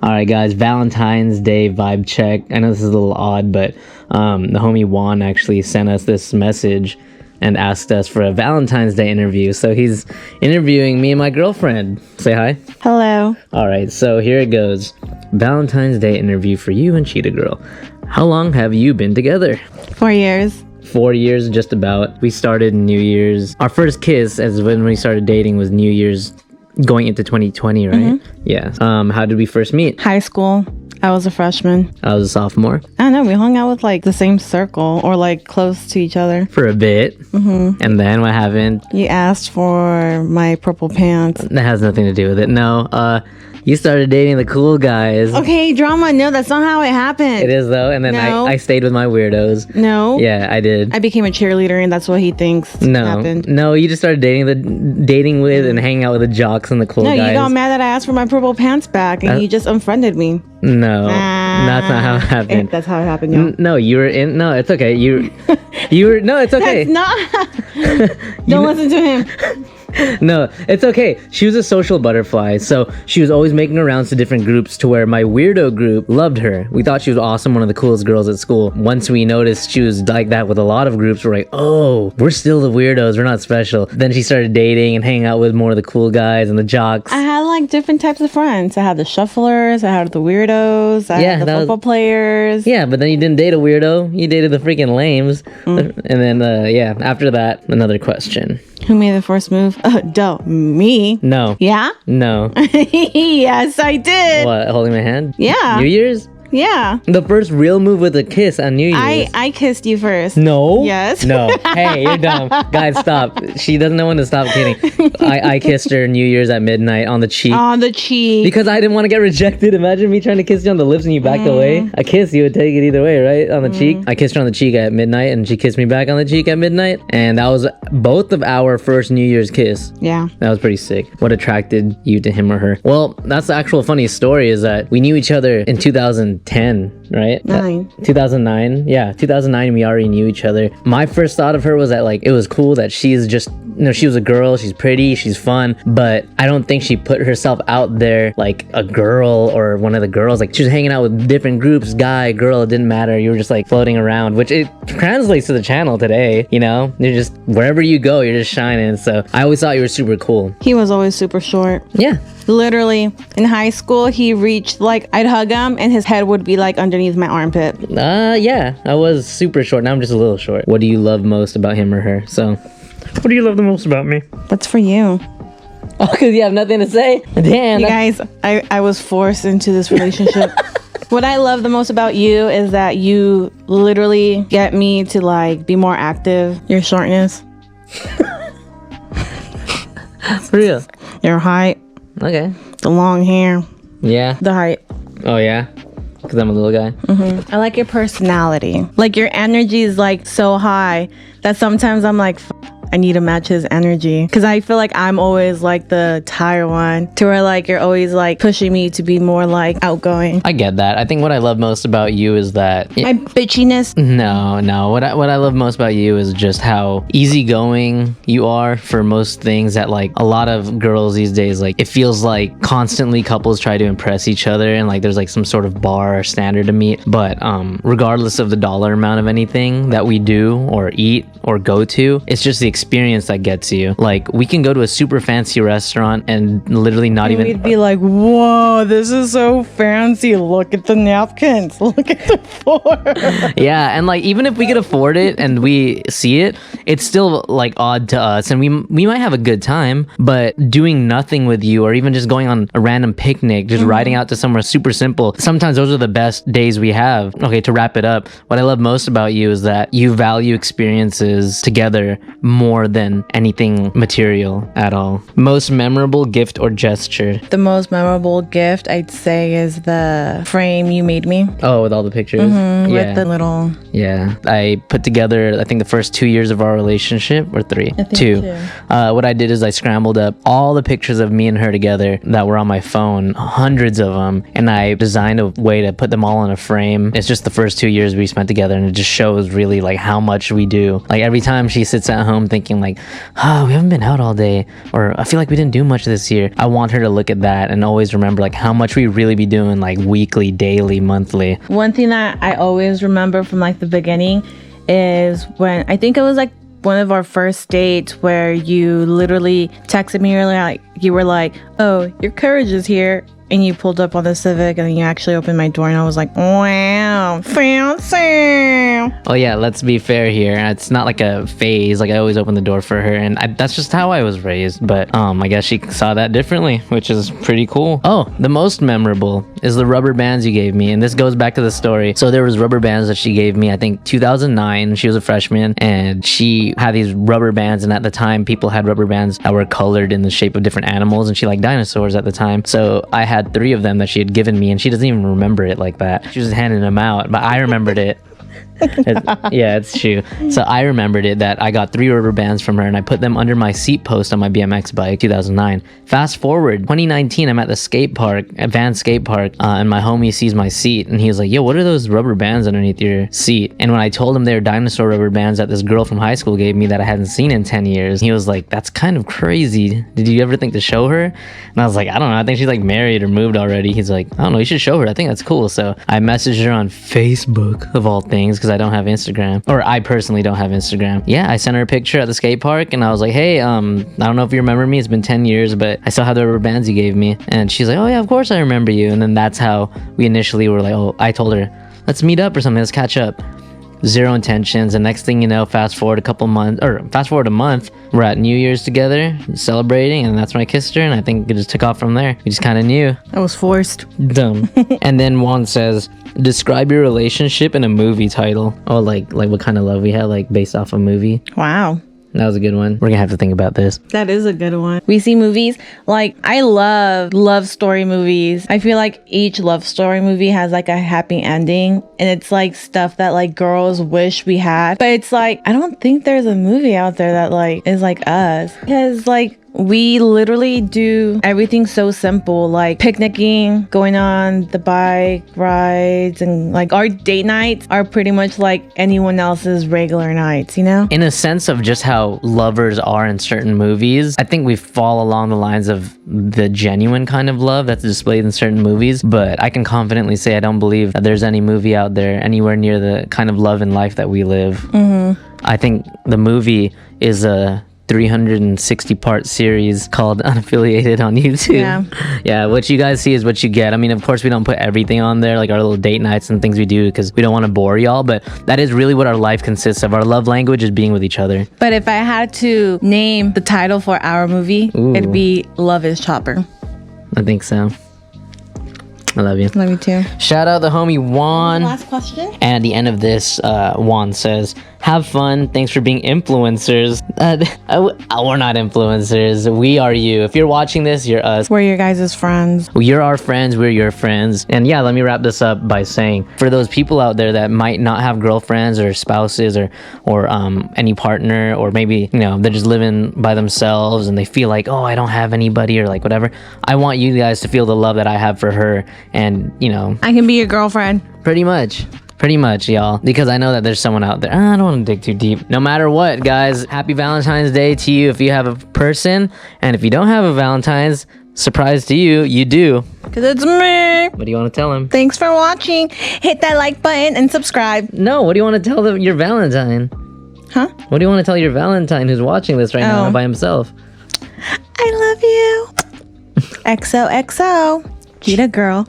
All right, guys, Valentine's Day vibe check. I know this is a little odd, but the homie Juan actually sent us this message and asked us for a Valentine's Day interview. So he's interviewing me and my girlfriend. Say hi. Hello. All right, so here it goes. Valentine's Day interview for you and Cheetah Girl. How long have you been together? 4 years. 4 years, just about. We started New Year's. Our first kiss, as when we started dating, was New Year's going into 2020, right? Mm-hmm. Yeah. How did we first meet? High school. I was a freshman. I was a sophomore. I don't know. We hung out with like the same circle or like close to each other. For a bit. Mm-hmm. And then what happened? You asked for my purple pants. That has nothing to do with it. No. You started dating the cool guys. Okay, drama. No, that's not how it happened. It is though. And then no. I stayed with my weirdos. No. Yeah, I did. I became a cheerleader and that's what he thinks happened. No, you just started dating with and hanging out with the jocks and the cool guys. No, you got mad that I asked for my purple pants back and you just unfriended me. No, that's not how it happened. That's how it happened, y'all. No, you were in. No, it's okay. You were. No, it's okay. That's not. Don't listen to him. No, it's okay. She was a social butterfly, so she was always making her rounds to different groups to where my weirdo group loved her. We thought she was awesome, one of the coolest girls at school. Once we noticed she was like that with a lot of groups, we're like, oh, we're still the weirdos. We're not special. Then she started dating and hanging out with more of the cool guys and the jocks. I had like different types of friends. I had the shufflers, I had the weirdos, I had the football players. Yeah, but then you didn't date a weirdo. You dated the freaking lames. And then, after that, another question. Who made the first move? Me. No. Yeah? No. Yes, I did. What, holding my hand? Yeah. New Year's? Yeah. The first real move with a kiss on New Year's. I kissed you first. No. Yes. No. Hey, you're dumb. Guys, stop. She doesn't know when to stop kidding. I kissed her New Year's at midnight on the cheek. On the cheek. Because I didn't want to get rejected. Imagine me trying to kiss you on the lips and you backed away. A kiss, you would take it either way, right? On the cheek. I kissed her on the cheek at midnight and she kissed me back on the cheek at midnight. And that was both of our first New Year's kiss. Yeah. That was pretty sick. What attracted you to him or her? Well, that's the actual funny story is that we knew each other in 2010. Right? 2009. Yeah, 2009 we already knew each other. My first thought of her was that like it was cool that she's just, she was a girl, she's pretty, she's fun, but I don't think she put herself out there like a girl or one of the girls. Like she was hanging out with different groups, guy, girl, it didn't matter. You were just like floating around, which it translates to the channel today, you know? You're just, wherever you go, you're just shining. So I always thought you were super cool. He was always super short. Yeah. Literally, in high school, he reached, like, I'd hug him and his head would be, like, underneath my armpit. Yeah, I was super short. Now I'm just a little short. What do you love most about him or her? So, what do you love the most about me? That's for you. Oh, because you have nothing to say? Damn. You guys, I was forced into this relationship. What I love the most about you is that you literally get me to, like, be more active. Your shortness. For real? Your height. Okay. The long hair. Yeah. The height. Oh, yeah? Because I'm a little guy? Mm-hmm. I like your personality. Like, your energy is, like, so high that sometimes I'm like, I need to match his energy. Because I feel like I'm always, like, the tired one. To where, like, you're always, like, pushing me to be more, like, outgoing. I get that. I think what I love most about you is that... My bitchiness? No. What I love most about you is just how easygoing you are for most things that, like, a lot of girls these days, like, it feels like constantly couples try to impress each other and, like, there's, like, some sort of bar or standard to meet. But regardless of the dollar amount of anything that we do or eat or go to, it's just the experience that gets you. Like, we can go to a super fancy restaurant and literally not even... We'd be like, whoa, this is so fancy. Look at the napkins. Look at the floor. Yeah, and like, even if we could afford it and we see it, it's still like odd to us. And we might have a good time, but doing nothing with you or even just going on a random picnic, just riding out to somewhere super simple, sometimes those are the best days we have. Okay, to wrap it up, what I love most about you is that you value experiences together more than anything material at all. Most memorable gift or gesture? The most memorable gift I'd say is the frame you made me. Oh, with all the pictures? Mm-hmm, with the little... Yeah. I put together, I think, the first 2 years of our relationship, or 3? I think 2. What I did is I scrambled up all the pictures of me and her together that were on my phone, hundreds of them, and I designed a way to put them all in a frame. It's just the first 2 years we spent together, and it just shows really like how much we do. Like every time she sits at home thinking thinking like, oh, we haven't been out all day, or I feel like we didn't do much this year, I want her to look at that and always remember like how much we really be doing, like weekly, daily, monthly. One thing that I always remember from like the beginning is when I think it was like one of our first dates where you literally texted me earlier, like you were like, oh, your courage is here. And you pulled up on the Civic and you actually opened my door and I was like, wow, fancy. Oh yeah, let's be fair here. It's not like a phase. Like I always open the door for her, and that's just how I was raised. But I guess she saw that differently, which is pretty cool. Oh, the most memorable is the rubber bands you gave me, and this goes back to the story. So there was rubber bands that she gave me, I think 2009. She was a freshman, and she had these rubber bands, and at the time, people had rubber bands that were colored in the shape of different animals, and she liked dinosaurs at the time. So I had 3 of them that she had given me, and she doesn't even remember it like that. She was just handing them out, but I remembered it. Yeah, it's true. So I remembered it that I got 3 rubber bands from her, and I put them under my seat post on my BMX bike, 2009. Fast forward 2019, I'm at the skate park, advanced skate park, and my homie sees my seat, and he was like, yo, what are those rubber bands underneath your seat? And when I told him they were dinosaur rubber bands that this girl from high school gave me that I hadn't seen in 10 years, he was like, that's kind of crazy. Did you ever think to show her? And I was like, I don't know, I think she's like married or moved already. He's like, I don't know, you should show her, I think that's cool. So I messaged her on Facebook of all things, because I don't have Instagram, or I personally don't have Instagram. Yeah, I sent her a picture at the skate park, and I was like, hey, I don't know if you remember me, it's been 10 years, but I still have the rubber bands you gave me. And she's like, oh yeah, of course I remember you. And then that's how we initially were like, oh, I told her, let's meet up or something, let's catch up. Zero intentions, and next thing you know, fast forward a month, we're at New Year's together celebrating, and that's when I kissed her, and I think it just took off from there. We just kind of knew. I was forced. Dumb. And then Juan says, describe your relationship in a movie title. Oh, like what kind of love we had, like based off a movie. Wow. That was a good one. We're gonna have to think about this. That is a good one. We see movies, like I love story movies. I feel like each love story movie has like a happy ending, and it's like stuff that like girls wish we had. But it's like, I don't think there's a movie out there that like is like us, because like we literally do everything so simple, like picnicking, going on the bike rides, and like our date nights are pretty much like anyone else's regular nights, you know? In a sense of just how lovers are in certain movies, I think we fall along the lines of the genuine kind of love that's displayed in certain movies, but I can confidently say I don't believe that there's any movie out there anywhere near the kind of love and life that we live. Mm-hmm. I think the movie is a 360 part series called Unaffiliated on YouTube. Yeah, what you guys see is what you get. I mean, of course we don't put everything on there, like our little date nights and things we do, because we don't want to bore y'all, but that is really what our life consists of. Our love language is being with each other. But if I had to name the title for our movie, it'd be Love is Chopper. I think so. I love you. Love you too. Shout out the homie Juan. Last question. And at the end of this, Juan says, have fun. Thanks for being influencers. We're not influencers. We are you. If you're watching this, you're us. We're your guys' friends. You're our friends. We're your friends. And yeah, let me wrap this up by saying, for those people out there that might not have girlfriends or spouses or any partner, or maybe, you know, they're just living by themselves and they feel like, oh, I don't have anybody, or like whatever. I want you guys to feel the love that I have for her. And, you know, I can be your girlfriend. Pretty much, y'all, because I know that there's someone out there. I don't want to dig too deep. No matter what, guys, happy Valentine's Day to you if you have a person, and if you don't have a Valentine's, surprise to you, you do. Because it's me. What do you want to tell him? Thanks for watching. Hit that like button and subscribe. No, what do you want to tell your Valentine? Huh? What do you want to tell your Valentine who's watching this right now by himself? I love you. XOXO. Get a girl.